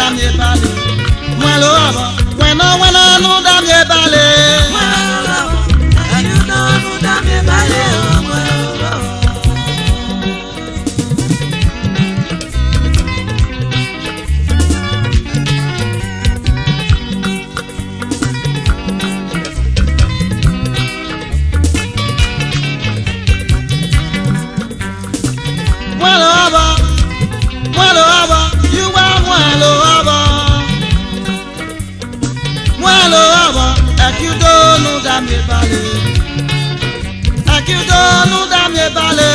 dam ye bale. Mwelo aba, wena nu dam ye bale. Mwelo aba, akido nu dam ye bale. Mwelo aba. Mwelo aba, you are mwelo aba. Mwelo aba, akido nu dam ye bale. Akido nu dam ye bale.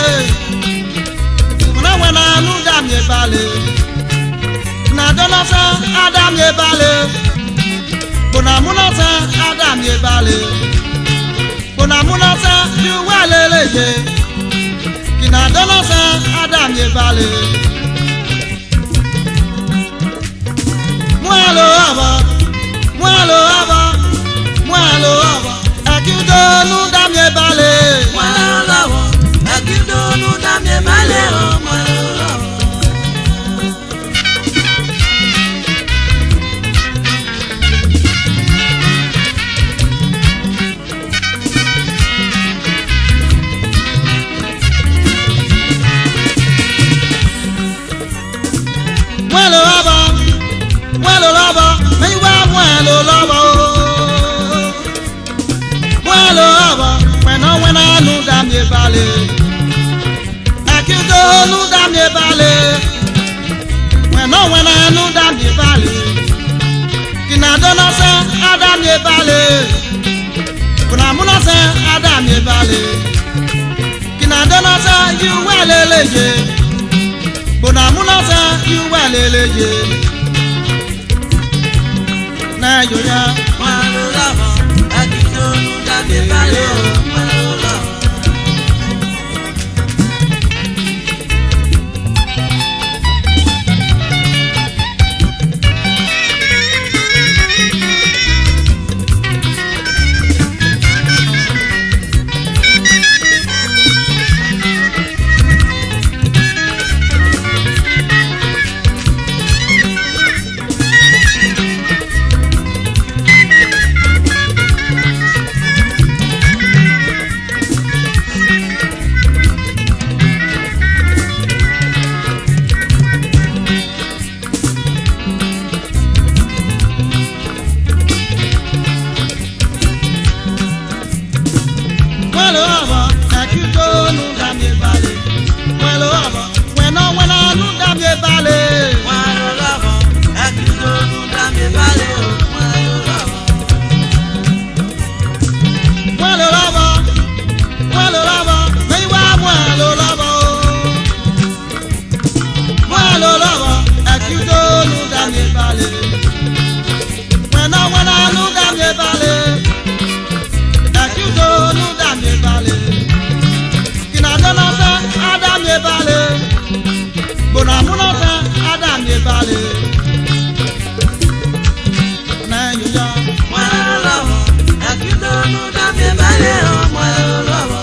Wena nu dam ye bale. Na dona sa adam ye bale. Bona muna sa adam ye bale. Bona muna sa you walele ye. Kina dona sa adam ye bale. Mwelo aba, mwelo aba, mwelo aba, akido nu dam ye bale. Mwelo aba, akido nu dam ye bale. Mwelo aba. Mwelo aba, mwelo aba, meiwa mwelo aba. Mwelo aba, wena nu dam ye bale. Akido nu dam ye bale. Wena nu dam ye bale. Kina dona sa adam ye bale. Kuna muna sa adam ye bale. Kina dona sa you walele ye. Bona muna sa you walele ye. Na yo ya Mwelo aba, akido nu dam ye bale. Mwelo aba. mwelo aba, akido nu dam ye bale. Mwelo aba, wena nu dam ye bale. Mwelo aba, akido nu dam ye bale. Mwelo aba. Mwelo aba, mwelo aba, meiwa mwelo aba. Mwelo aba, akido nu dam ye bale. Wena nu dam ye bale. Akido nu dam ye bale. Kina dona sa adam ye bale. Bona muna sa adam ye bale. Na yo ya Mwelo aba, akido nu dam ye bale. Mwelo aba.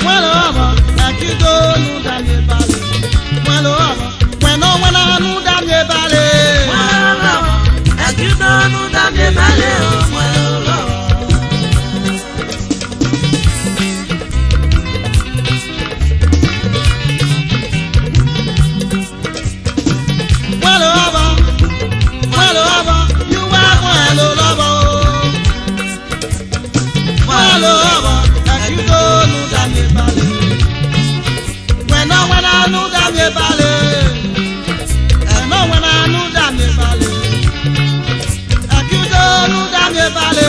mwelo aba, akido nu dam ye bale. Mwelo aba, wena nu dam ye bale. Mwelo aba, akido nu dam ye bale. Mwelo aba. Mwelo aba, you are mwelo aba. Mwelo aba, akido nu dam ye bale. Wena nu dam ye bale. Wena nu dam ye bale. Akido nu dam ye bale.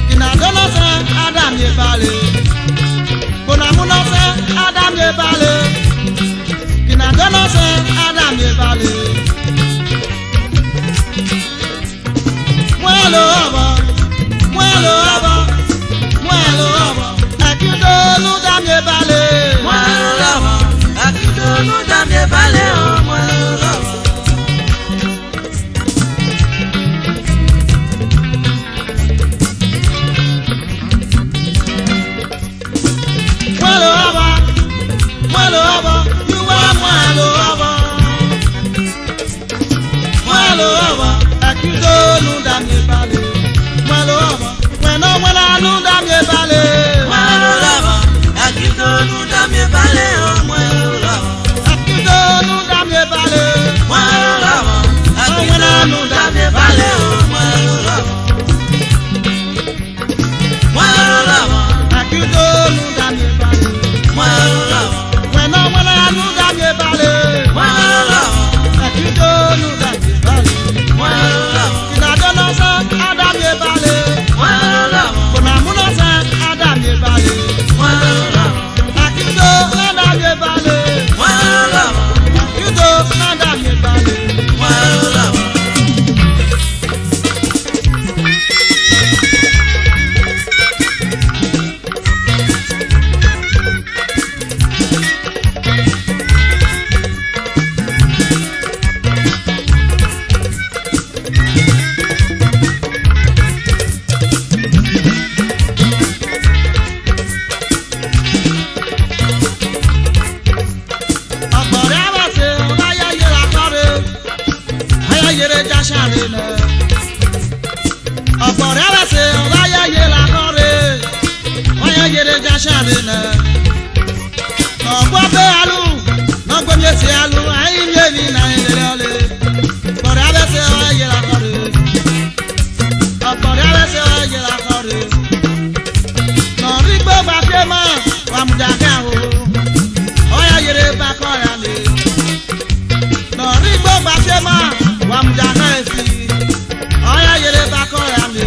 Kina dona sa adam ye bale. Bona muna sa adam ye bale. Kina dona sa adam ye bale. Mwelo aba, mwelo aba, mwelo aba. ye bale. Mwalo lawa, akidonu dam ye bale o mwalo lawa. Mwalo aba, mwalo aba, you are mwalo aba. Mwalo aba, akidonu dam ye bale. Mwalo aba, mweno mwelanu dam ye bale. Mwalo lawa, akidonu dam ye bale o mwalo lawa. Akidonu dam ye bale. Mwalo lawa, akidonu dam ye bale o mwalo lawa. Mwalo lawa, Akidonu dam ye bale. mwalo lawa. Mweno mwelanu dam ye bale. Mwalo lawa, Akidonu dam ye bale. mwalo lawa. Kinadono sa adam ye bale. Mwalo lawa, Kunamuno sa adam ye bale. mwalo lawa. Akido adam ye bale. Mwalo lawa, Akido adam ye bale. mwalo lawa. Ọ̀pọ̀rẹ́ abẹ́sẹ̀ ọ̀báyá yẹra kọ́re. Ayá yẹrẹ jáṣàre nẹ. Ọ̀pọ̀rẹ́ abẹ́sẹ̀ ọ̀báyá yẹra kọ́re. Ayá yẹrẹ jáṣàre nẹ. Ọ̀pọ̀ bẹ́ alu, nọ́gbọ́n yẹ ti alu, ayé ń yé ni nàìjíríà lé. Ọ̀pọ̀rẹ́ abẹ́sẹ̀ ọ̀báyá yẹra kọ́re. Ọ̀pọ̀rẹ́ abẹ́sẹ̀ ọ̀báyá yẹra kọ́re. Nọ̀rí gbogbo àfẹ́ mọ́, wàmùdàkẹ́ àwọ̀. Oya yere bakora le. Nọ̀rí gbogbo àṣẹ máa wà mùjàká èsì. Oya yere bakora le.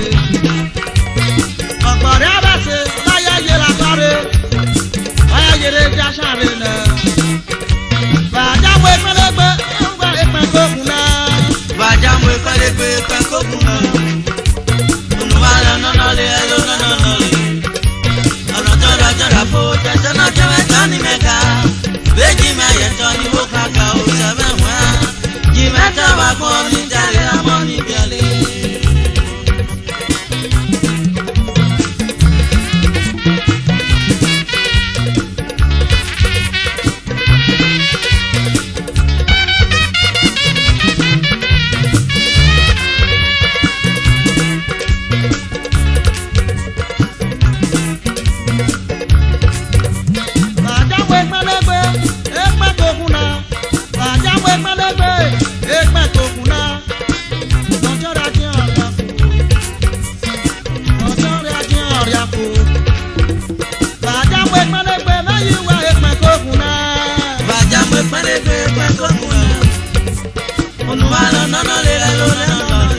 Ọ̀pọ̀rẹ́ abẹ́sẹ̀ láyé yere akọ́rẹ́. Oya yere jáṣàre lẹ̀. Bàjáwé pẹ́lẹ́gbẹ́ ẹ̀ńgbà ìpín kókun náà. Bajamwe kwalegbe kwankokuna. Unuwala nonole elo nonole. Ọ̀nà jọra jọra fo tẹ̀sán náà jẹ́wẹ́ tán ní mẹ́ka. Béjì mẹ́yẹ̀ tán ní wó kàkà ó sẹ́fẹ̀ wá. Jì mẹ́ta wà kọ́ ní jalè ọmọ níbi ọ̀lẹ́. Bàjáwé pẹ́lẹ́gbẹ́ ẹ̀pẹ́ kókun náà. Bàjáwé pẹ́lẹ́gbẹ́ ẹ̀pẹ́ kókun náà. Lọ́jọ́ra jẹ́ ọ̀rẹ́ àpò. Lọ́jọ́ra jẹ́ ọ̀rẹ́ àpò. Bàjáwé pẹ́lẹ́gbẹ́ lẹ́yìn wá ẹ̀pẹ́ kókun náà. Bajamwe kwalegbe kwankokuna. Unuwala nonole elo nonole.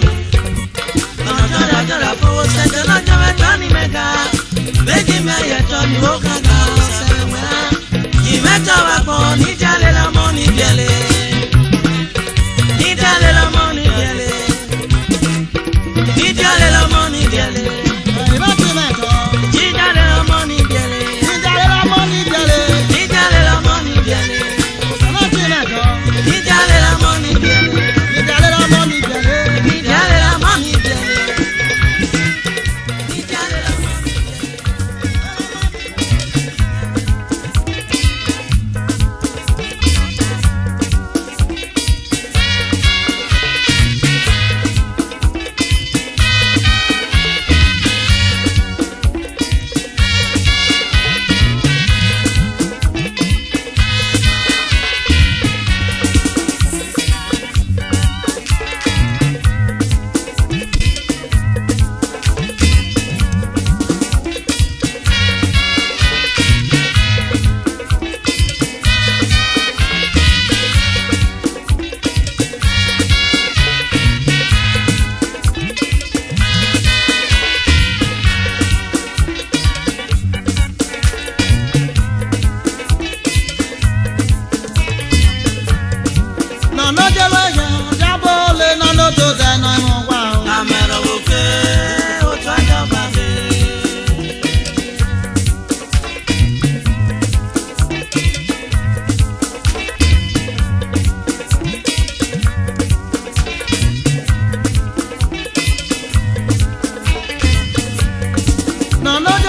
Ọ̀nà jọra jọra fo tẹ̀sán náà jẹ́wẹ́ tán ní mẹ́ka. Béjì mẹ́yẹ̀ tán ní wó kàkà ó sẹ́fẹ̀ wá. Jì mẹ́ta wà kọ́ ní jalè lọ́mọ níbi ọ̀lẹ́. Ní jalè lọ́mọ níbi ọ̀lẹ́. Ní jalè lọ́mọ níbi ọ̀lẹ́. Ìbá ti mẹ́tọ́. Ní jalè lọ́mọ níbi ọ̀lẹ́. Ìjàlè lọ́mọ níjàlè. Ní jalè lọ́mọ níbi ọ̀lẹ́. Ìbá ti mẹ́tọ́. Ní jalè lọ́mọ níbi ọ̀lẹ́. Ìjàlè lọ́mọ níjàlè. Ní jalè lọ́mọ níbi ọ̀lẹ́. Ní jalè lọ́mọ níbi ọ̀lẹ́.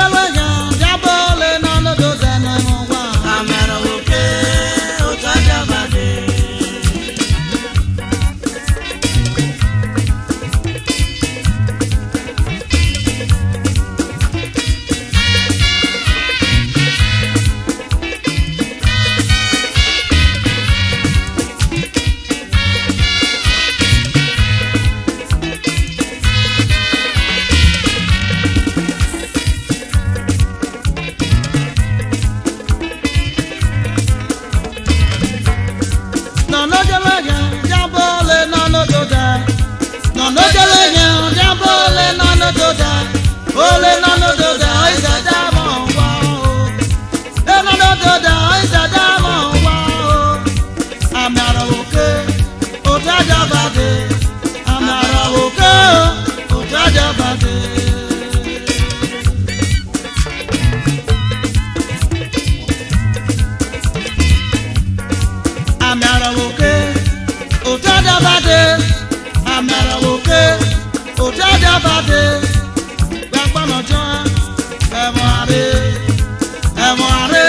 jelo ya jabole na no do da na mo wa amara oke otajabade no no jelo ya jabole na no do da no no jelo ya jabole na no do da ole na no do da isa da mo wa o e na no do da isa da mo wa o amara oke otajabade amara oke otajabade amara oke otajabade amara oke otajabade gbàgbọ́nà jọ ẹ̀wọ̀n àrẹ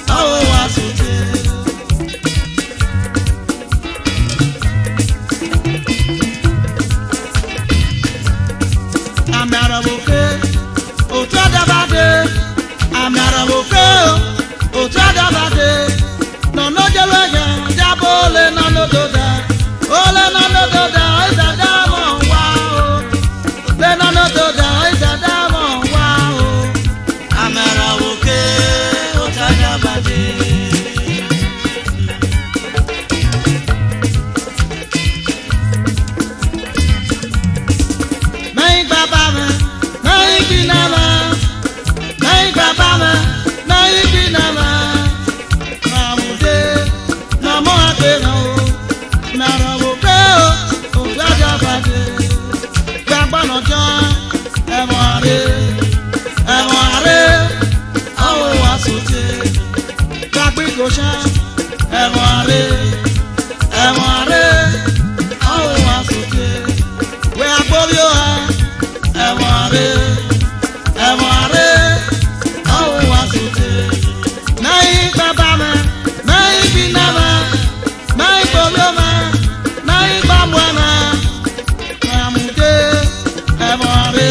sáwọ́ wa sòtè. amara oke otajabade amara oke otajabade nọ̀nà jẹ́lẹ̀ yẹn jábọ̀ olè nánà dòdà olè nánà dòdà ìsàdá mọ̀ wá o lè nánà dòdà ìsàdá mọ̀ wá o. amara oke otajabade mẹ́yìn bàbá mi mẹ́yìn gbìnà mi mẹ́yìn bàbá mi mẹ́yìn gbìnà mi. Àmùdé nàmọ́ àgbèrè o nàrà òkè o òjàjàbàdé gbàgbọ́nà jọ ẹ̀wọ̀n àrẹ àwọn àsòtè gbàgbégbòsá ẹ̀wọ̀n àrẹ àwọn àsòtè wẹ́ àgbórí o ha ẹ̀wọ̀n àrẹ àwọn àsòtè náyìn bàbá mi náyìn bínà mi náyìn gbòmíò mi náyìn gbàmùẹ mi àmùdé ẹ̀wọ̀n àrẹ.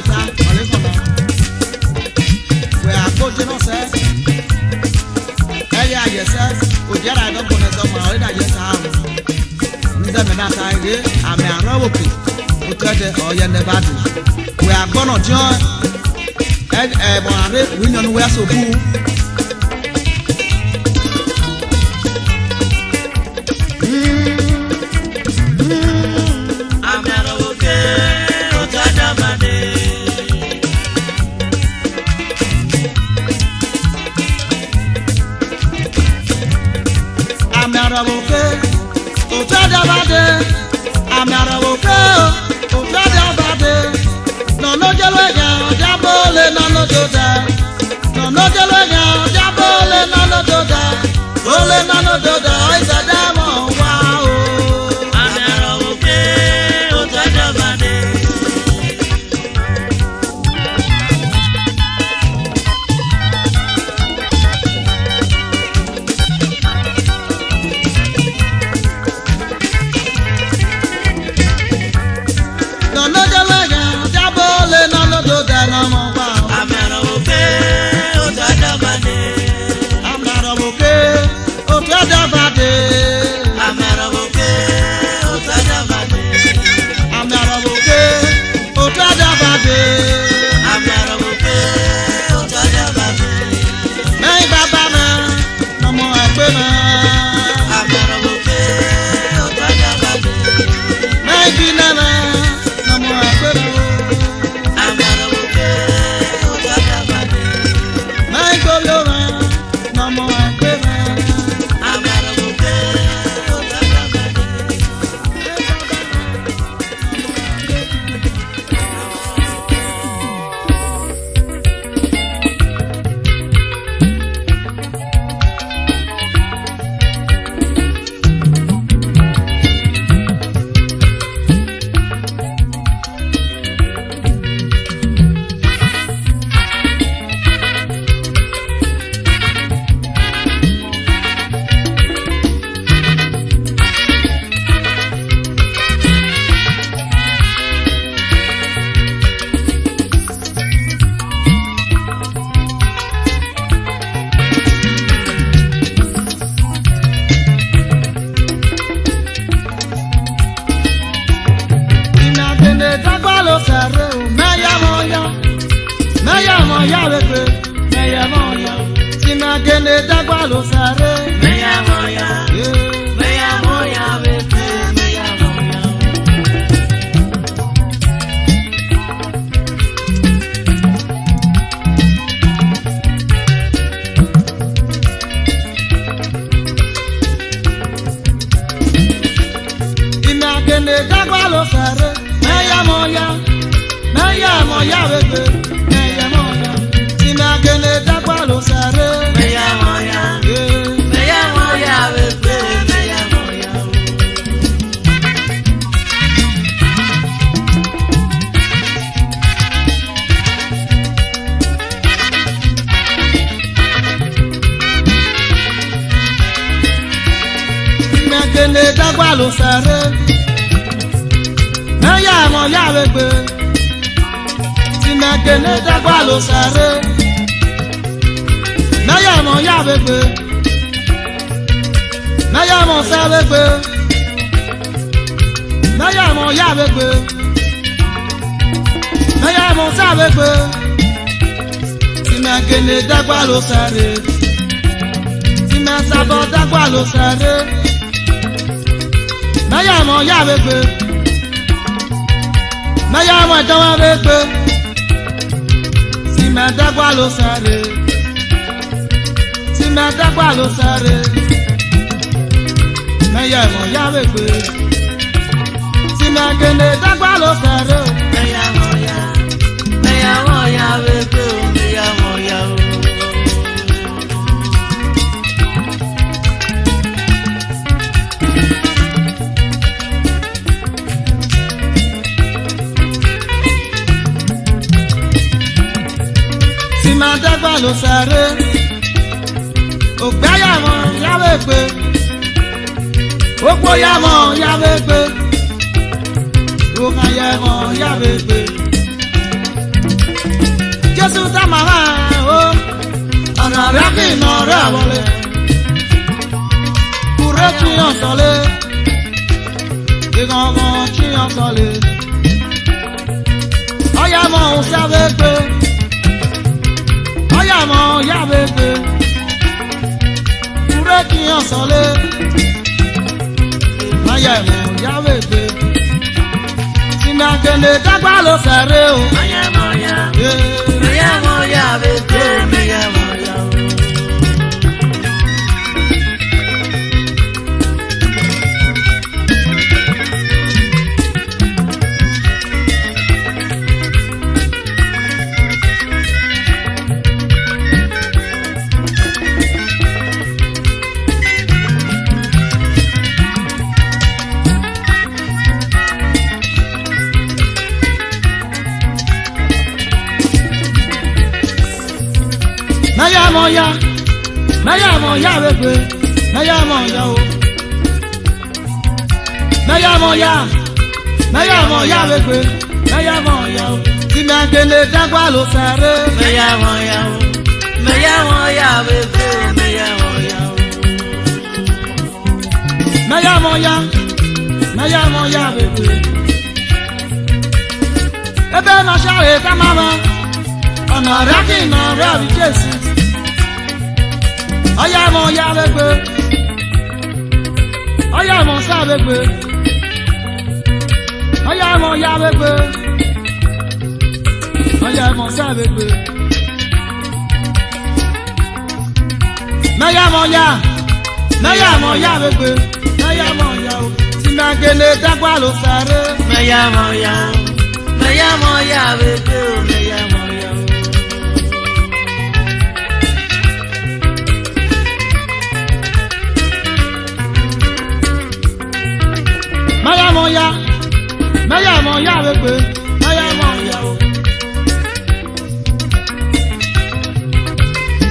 ta ọ̀lẹ́ kọ̀ọ̀nà wẹ̀ àgbójẹ́ náà sẹ́ ẹ̀yẹ àyẹ̀sẹ́ òjì ẹ̀rọ àdọ́gbọ̀n náà sọ́mọ ọ̀rẹ́ dàjẹ́ ta àrùn nígbàmẹ́ náà ta eré àmì àrùn òkè òtún ẹ̀dẹ̀ ọ̀yẹ́ nẹ́bà dùn wẹ̀ àgbọ̀nà jọ́ ẹ̀bọ̀n àrẹ́ wíyànjú wẹ́ sọ̀kú. Jésù tá màmá o ọ̀nà rẹ̀ kì í nà rẹ̀ wọlé kúrẹ́ tí yàn sọlé ìgangan tí yàn sọlé ọ̀yà mọ̀ ń sábẹ́ pé ọ̀yà mọ̀ yàbẹ́ pé kúrẹ́ tí yàn sọlé ọ̀yà mọ̀ yàbẹ́ pé sinagene dàgbà ló sẹ̀rẹ̀ o. Mayamoya, mayamoya, bebe, mayamoya. Mayamoya, mayamoya bebe, mayamoya o. Mayamoya, mayamoya bebe, mayamoya o. Sinagene dàgbà ló sẹ̀rẹ̀. Mayamoya, mayamoya, bebe, mayamoya. Mayamoya, mayamoya bebe. Ebe na ṣàrè ká máa mọ ọ̀nà rẹ̀ kì í nà rẹ̀ rí Jésù. Ọ̀yà mọ̀ ya bebe, ọ̀yà mọ̀ sá bebe, ọ̀yà mọ̀ ya bebe, ọ̀yà mọ̀ sá bebe. Mayamoya, mayamoya bebe, mayamoya o. Sinagene dàgbà ló sẹ̀rẹ̀. Mayamoya, mayamoya, bebe, mayamoya. Mayamoya, mayamoya bebe, mayamoya o.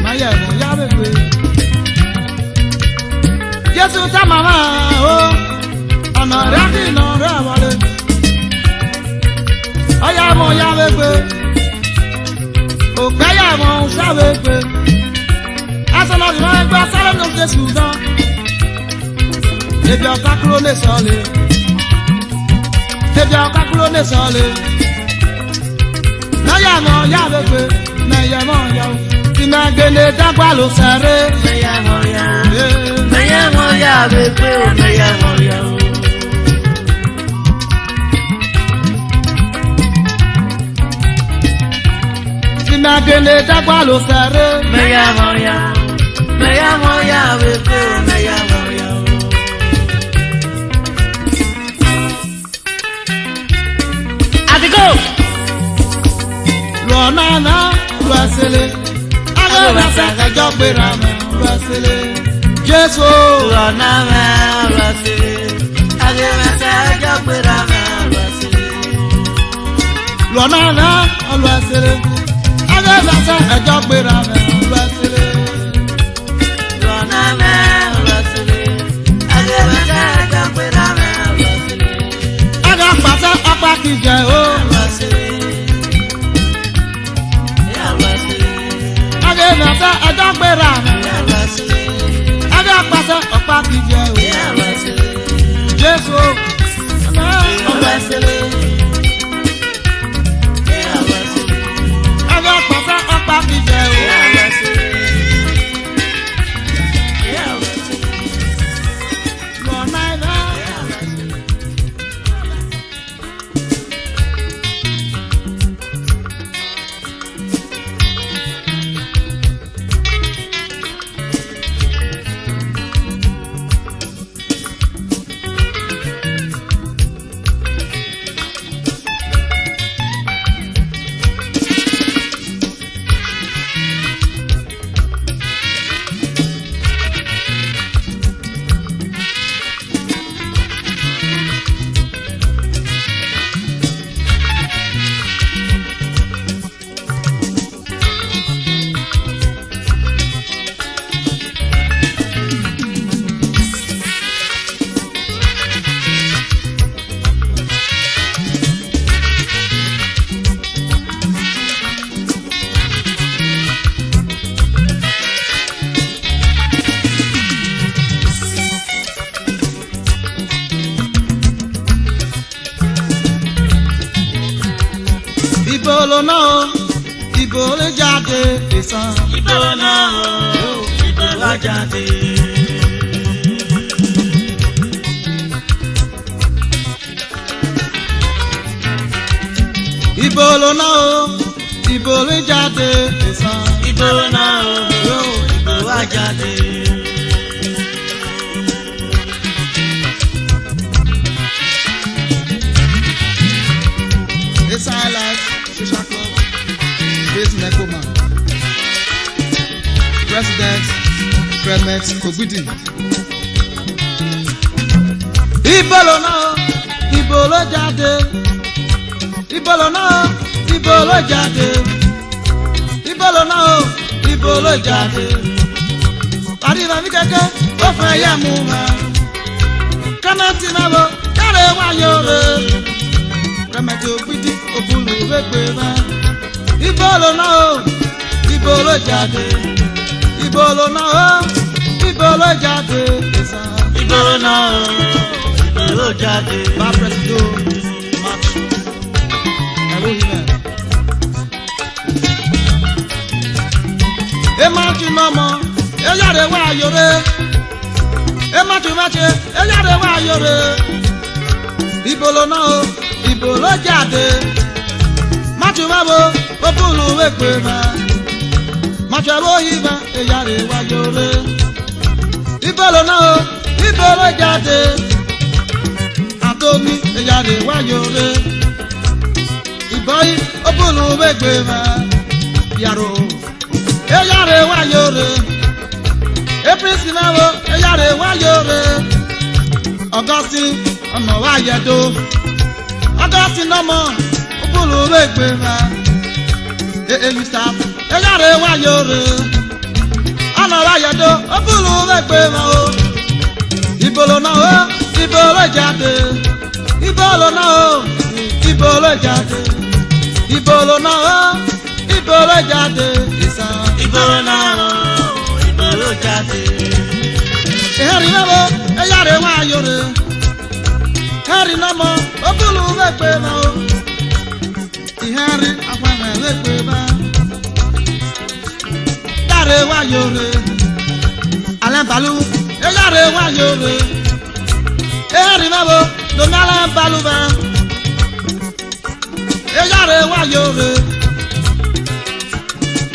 Mayamoya bebe. Jésù tá màmá o, ọ̀nà rẹ̀ kì í nà rẹ̀ wọlé. Ọ̀yàmọ̀ya bebe, ògbẹ́yàmọ̀ ṣá bebe. Asọ̀nà ìran ẹgbẹ́ sáré ló Jésù dán. Ebi ọ̀ká kúrò lè sọ̀lẹ̀. Ebi ọ̀ká kúrò lè sọ̀lẹ̀. Mẹ́yàmọ̀ya bebe, mẹ́yàmọ̀ya o. Sinagene dàgbà ló sẹ̀rẹ̀. Mayamoya, mayamoya, bebe, mayamoya. Sinagene dàgbà ló sẹ̀rẹ̀. Mayamoya, mayamoya, bebe, mayamoya. Adigo! Lọ́nàna lọ́sẹ̀lẹ̀, agbẹ́bàṣà kẹjọ gbéra mọ́ lọ́sẹ̀lẹ̀. Jésù Lọ́nà máa lọ sí i, àgbẹ̀mẹsẹ̀ ẹjọ́ gbéra máa lọ sí i. lọ́nàna lọ́sẹ̀lẹ̀, agbẹ́bàṣà kẹjọ gbéra mọ́ lọ́sẹ̀lẹ̀. Lọ́nà máa lọ sí i, àgbẹ̀mẹsẹ̀ ẹjọ́ gbéra máa lọ sí i. Agbẹ́bàṣà ọ̀pá kìjẹ́ o. Lọ sí i, yà lọ sí i, Agbẹ́bàṣà ẹjọ gbéra mọ́. yà lọ sí i, Agbẹ́bàṣà ọ̀pá kìjẹ́ o. yà lọ sí i, Jésù yà lọ sí i, yà lọ sí i, agbẹ́bàṣà ọ̀pá kìjẹ́ o. yà lọ sí i, yà lọ sí i, Lọ́nàna. yà lọ sí i. náà ìbò lè jáde ìsan. Ìbò náà ìbò wá jáde. Ìbò náà ìbò lè jáde ìsan. Ìbò náà ìbò wá jáde. Silent Social Club, based in Ekoma. President Clement Ogbidi. Ìbò náà ìbò ló jáde. Ìbò náà ìbò ló jáde. Ìbò náà ìbò ló jáde. Parí bàbí kẹ́kẹ́ ó fẹ́ yẹ mú ma. Clement náà wọ káre wáyé rẹ̀. Clement Ogbidi òbúlù wégbé ma. Ìbò náà ìbò ló jáde. Ìbò náà ìbò ló jáde. Ìbò náà ìbò ló jáde. Bá pẹ̀sìdò Machu ẹ̀rọ ìmẹ̀. Emachu nọmọ eyáre wá ayọ̀rẹ́. Emachu mẹ́che eyáre wá ayọ̀rẹ́. Ìbò náà ìbò ló jáde. Machu mẹ́bo òbúlù wégbé ma. Machu ẹ̀rọ ìmẹ̀ eyáre wá ayọ̀rẹ́. Ìbò náà ìbò ló jáde. Àtọ́ni eyáre wá ayọ̀rẹ́. Ìbọ̀yì òbúlù wégbé ma. Yàrá eyáre wá ayọ̀rẹ́. April mẹ́wo eyáre wá ayọ̀rẹ́. Augustine ọ̀nà wá yẹ̀dọ̀. Augustine nọmọ òbúlù wégbé ma. Èyí staff eyáre wá ayọ̀rẹ́. Ọ̀nà wá yẹ̀dọ̀ òbúlù wégbé ma o. Ìbò náà ìbò ló jáde. Ìbò náà ìbò ló jáde. Ìbò náà ìbò ló jáde. Ìsan. Ìbò náà ìbò ló jáde. Ìhẹ́rì náà eyáre wá ayọ̀rẹ́. Ìhẹ́rì náà mọ òbúlù wégbé ma o. Ìhẹ́rì àpamẹ̀ wégbé ma. Yáre wá ayọ̀rẹ́. Alẹ́ balú eyáre wá ayọ̀rẹ́. Ìhẹ́rì náà mọ domi alẹ́ balú ma. Eyáre wá ayọ̀rẹ́.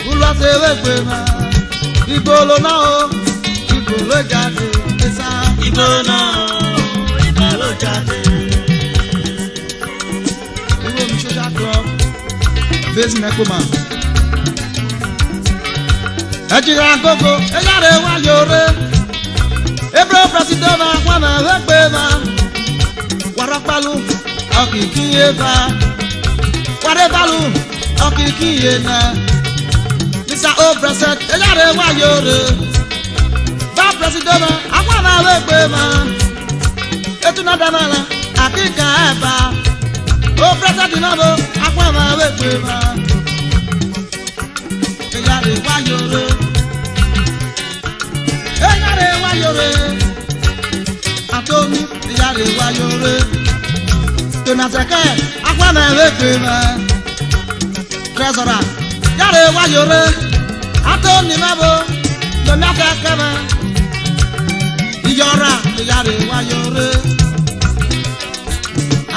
Ulọ́sẹ̀ wégbé ma. Ìbò náà ìbò ló jáde. Ìbò náà ìbò ló jáde. Ìwé mi Social Club, based in Ekoma. Ẹ̀jìrì àgógó eyáre wá ayọ̀rẹ́. Ebro Presido ma wọ́n ma wégbé ma. Wàràpàlù ọ̀kìkí yé ma. Wàrẹ́bàlù ọ̀kìkí yé na. Mr. O President eyáre wá ayọ̀rẹ́. Bá Presido ma àwọn ma wégbé ma. Etuna damala àkíkà ẹ̀bà. O President náà bo àwọn ma wégbé ma. Eyáre wá ayọ̀rẹ́. Eyáre wá ayọ̀rẹ́. Àtọ́ni eyáre wá ayọ̀rẹ́. Tonatẹ̀kẹ́ àwọn ma wégbé ma. Treasurer yáre wá ayọ̀rẹ́. Àtọ́ni mẹ́bo tonatẹ̀kẹ́ ma. Ìyọ̀ra eyáre wá ayọ̀rẹ́.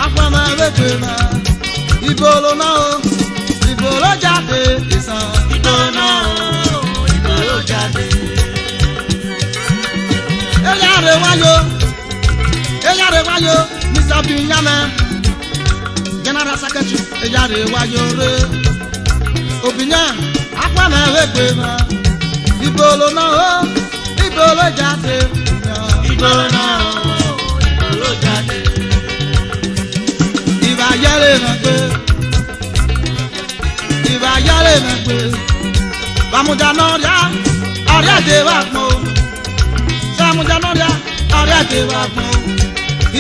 Àwọn ma wégbé ma. Ìbò náà ìbò ló jáde. Ìsan. Ìbò náà ìbò ló jáde. Eyáre wá ayọ̀. Eyáre wá ayọ̀. Mr. Binyame General Secretary eyáre wá ayọ̀rẹ́. Òbínyà àwọn ma wégbé ma. Ìbò náà ìbò ló jáde. Ìbò náà ìbò ló jáde. Ìbà yẹ́lẹ̀ mẹ́ pé. Ìbà yẹ́lẹ̀ mẹ́ pé. Bàmújà náà ríà ọ̀rẹ́ àdé wà pọ̀. Bàmújà náà ríà ọ̀rẹ́ àdé wà pọ̀.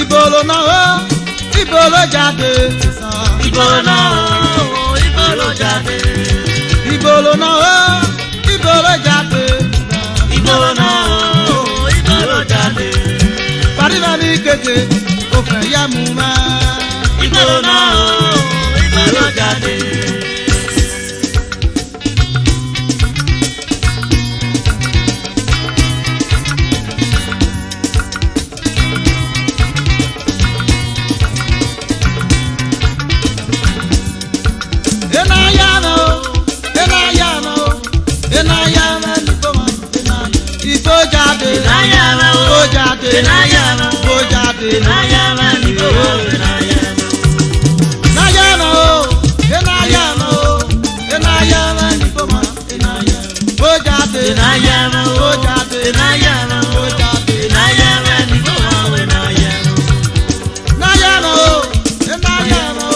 Ìbò náà ìbò ló jáde. Ìbò náà ìbò ló jáde. Ìbò náà ìbò ló jáde. Ìbò náà ìbò ló jáde. Parí bàbí kéke ó fẹ́ yẹ mú ma. Ìbò náà ìbò ló jáde. Enayama, Ojade, Enayama, Nibowo, Enayama. Enayama, Enayama, Enayama, Nipoma, Enayama. Ojade, Enayama, Ojade, Enayama, Ojade, Enayama, Nibowo, Enayama. Enayama, Enayama,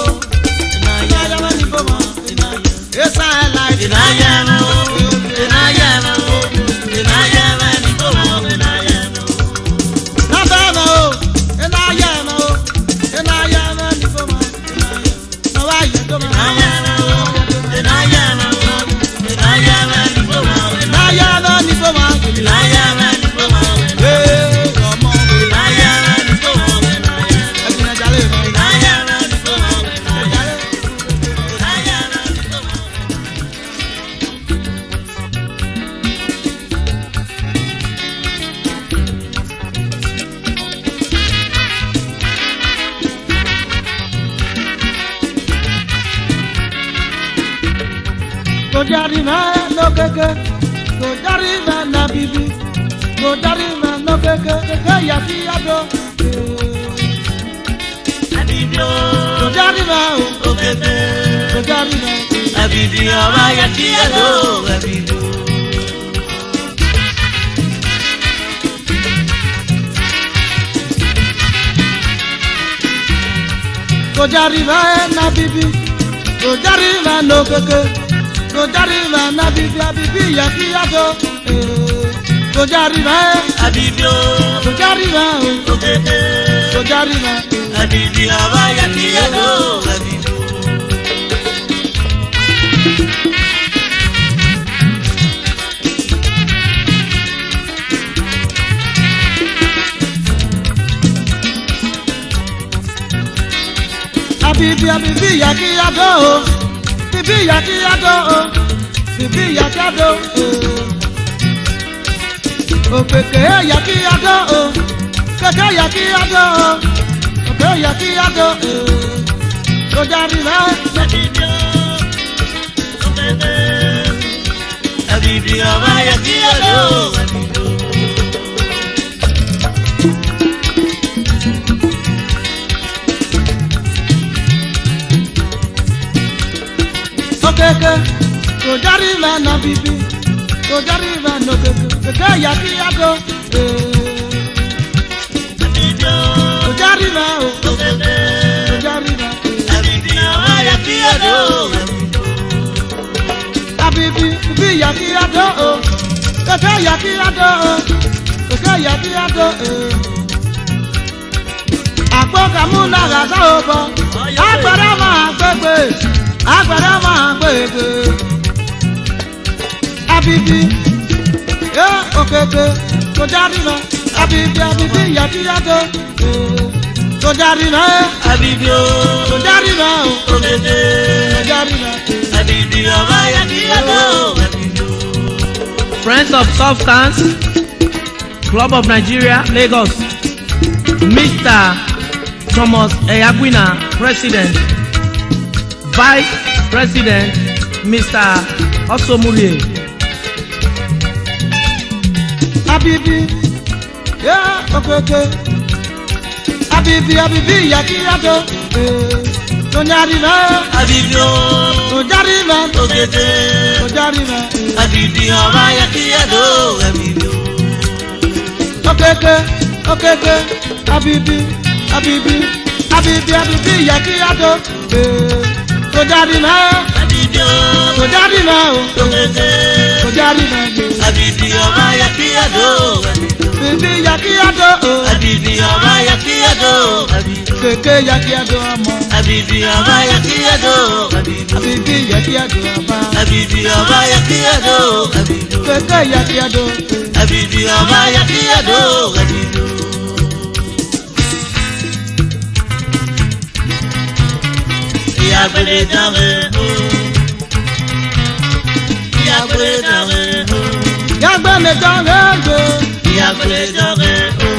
Enayama, Nipoma, Enayama. Yes, I like it. Enayama, Enayama, Enayama, Nibowo, Enayama. Nabama, Enayama, Enayama, Nipoma, Enayama. Now I get to Enayama, Enayama, Enayama, Nibowo, Enayama, Nipoma, Enayama, Nibowo, hey, come on, Enayama, Nibowo, Enayama. Enayama, Enayama, Nibowo, Enayama. Enayama, Nibowo. Kojari ma no keke, kojari ma na bibi, kojari ma no keke, keke ya fi ado. Abibio, Kojari ma o, okeke, kojari ma. abibio, abaya kiado, abibio. Kojari ma na bibi, kojari ma no keke, kojari ma na bibi, bibi ya fi ado. Kojari ma, Abibio, kojari ma o, okeke, kojari ma. abibio, abaya kiado, abibio. Abibi abibi ya ki ado, bibi ya ki ado, bibi ya ki ado. Okeke ya ki ado, keke ya ki ado, oke ya ki ado. Kojari ma, Abibio, okeke, abibio, abaya kiado, abibio. okeke, kojari ma na bibi, kojari ma no keke, keke ya ki ado. Abibio, Kojari ma o, okeke, kojari ma. abibio, abaya kiado, abibio. Abibi bibi ya ki ado, keke ya ki ado, keke ya ki ado. Àpò kàmúlà gàdá òbọ̀, agbára máa gbégbé, agbára máa gbégbé. Abibi, yé òkèké, kò jáde lọ. Abibi abibi yàtúyàtọ̀, kò jáde lọ. Abibio, Kò jáde lọ, okeke, kò jáde lọ. abibio, abaya kiado, abibio. Friends of Substance, Club of Nigeria, Lagos. Mr. Thomas Eyagwina, President. Vice President, Mr. Osomurie. Abibi, yé òkèké. Abibi abibi yàtúyàtọ̀, kò jáde lọ. Abibio, Kò jáde lọ, okeke, kò jáde lọ. abibio, abaya kiado, abibio. Okeke, okeke, abibi, abibi, abibi, abibi, yaki ado. Kojari na, Abibio, kojari na, okeke, kojari na. abibio, abaya kiado, abibio. Bibi yaki ado, Abibio, abaya kiado, abibio. keke yaki ado amo. Abibio, abaya kiado, abibio. Abibi yaki ado aba. Abibio, abaya kiado, abibio. Keke yaki ado. Abibio, abaya kiado, abibio. Ìyàgbélé dàré o. Ìyàgbélé dàré o. Yagbe ne dọ̀rẹ́ ego. Ìyàgbélé dàré o.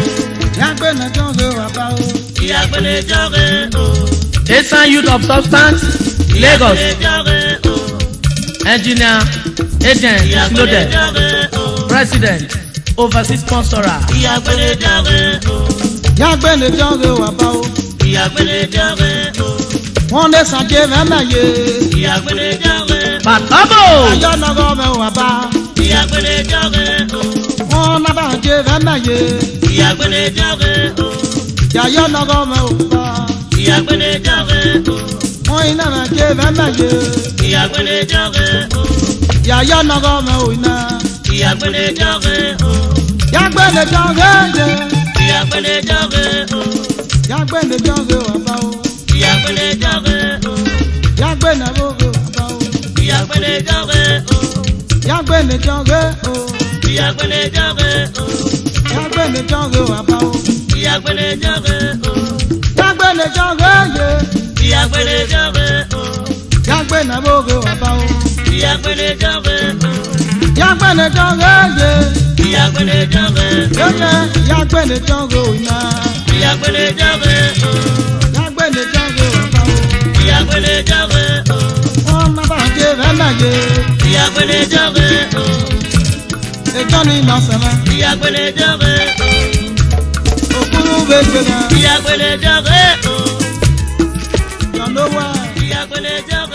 Yagbe ne dọ̀rẹ́ wàbá o. Ìyàgbélé dàré o. Esan Youth of Substance, Lagos. Ìyàgbélé dàré o. Engineer Agent is Ìyàgbélé loaded. dàré o. President. overseas sponsorer. ìyàgbẹ́lẹ̀ jọ̀rẹ́ o. Yagbene jọ̀rẹ́ wà bá o. ìyàgbẹ́lẹ̀ jọ̀rẹ́ o. Wọ́n lè sàjẹ́ mẹ́mẹ́ yé. ìyàgbẹ́lẹ̀ jọ̀rẹ́ o. Bàtọ́bò. Ayọ̀ nọgọ́ mẹ́ wà bá. ìyàgbẹ́lẹ̀ jọ̀rẹ́ o. Wọ́n nábà jẹ́ mẹ́mẹ́ yé. ìyàgbẹ́lẹ̀ jọ̀rẹ́ o. Yàyọ̀ nọgọ́ mẹ́ wà bá. ìyàgbẹ́lẹ̀ jọ̀rẹ́ o. Wọ́n iná mẹ́ jẹ́ mẹ́mẹ́ yé. ìyàgbẹ́lẹ̀ jọ̀rẹ́ o. Yàyọ̀ nọgọ́ mẹ́ wò iná. ìyàgbẹ́lẹ̀ jọ̀rẹ́ o. Yagbene jọ̀rẹ́ yé. ìyàgbẹ́lẹ̀ jọ̀rẹ́ o. Yagbene jọ̀rẹ́ wà bá o. ìyàgbẹ́lẹ̀ jọ̀rẹ́ o. Yagbene jọ̀rẹ́ wà bá o. ìyàgbẹ́lẹ̀ jọ̀rẹ́ o. Yagbene jọ̀rẹ́ o. ìyàgbẹ́lẹ̀ jọ̀rẹ́ o. Yagbene jọ̀rẹ́ wà bá o. ìyàgbẹ́lẹ̀ jọ̀rẹ́ o. Yagbene jọ̀rẹ́ yé. ìyàgbẹ́lẹ̀ jọ̀rẹ́ o. Yagbene jọ̀rẹ́ wà bá o. ìyàgbẹ́lẹ̀ jọ̀rẹ́ o. Yagbene jọ̀rẹ́ yé. ìyàgbẹ́lẹ̀ jọ̀rẹ́ o. Yéyé yagbene jọ̀rẹ́ o iná. ìyàgbẹ́lẹ̀ jọ̀rẹ́ o. Yagbene jọ̀rẹ́ wà bá o. ìyàgbẹ́lẹ̀ jọ̀rẹ́ o. Wọ́n nábà jẹ́ mẹ́mẹ́ yé. ìyàgbẹ́lẹ̀ jọ̀rẹ́ o. Ètò ni ìmọ̀ sẹ̀mẹ́. ìyàgbẹ́lẹ̀ jọ̀rẹ́ o. Òkúrú bẹ́ẹ̀ gbẹ̀rẹ̀. ìyàgbẹ́lẹ̀ jọ̀rẹ́ o. Yọ̀ndó wẹ̀. ìyàgbẹ́lẹ̀ jọ̀rẹ́ o.